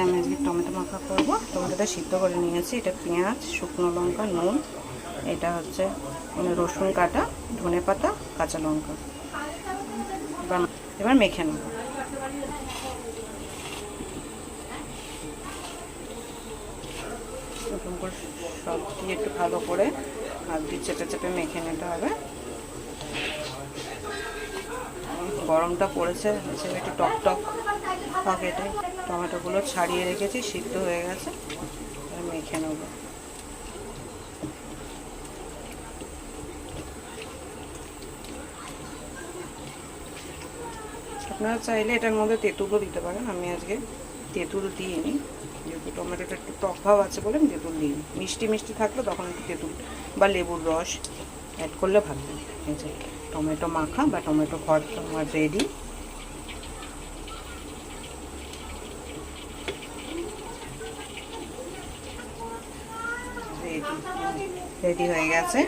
আমি আজকে টমেটো মাখা করবো। টমেটোটা সিদ্ধ করে নিয়েছি। এটা পেঁয়াজ, শুকনো লঙ্কা, নুন, এটা হচ্ছে রসুন কাটা, ধনে পাতা, কাঁচা লঙ্কা। এবার মেখে নেব। এরকম করে সব দিয়ে একটু ভালো করে হাত দিয়ে চেপে চেপে মেখে নিতে হবে। গরমটা পড়েছে, একটু টক টক কেটে টমেটোগুলো ছাড়িয়ে রেখেছি, সিদ্ধ হয়ে গেছে। মেখে নেব। আপনারা চাইলে এটার মধ্যে তেঁতুলও দিতে পারেন। আমি আজকে তেঁতুল দিইনি, যেহেতু টমেটোটা একটু টক ভাব আছে বলে আমি তেঁতুল দিইনি। মিষ্টি মিষ্টি থাকলে তখন একটু তেঁতুল বা লেবুর রস অ্যাড করলে ভালো লাগে। এই যে টমেটো মাখা বা টমেটো ভর্তা আমার রেডি। রেডি হয়ে গেছে।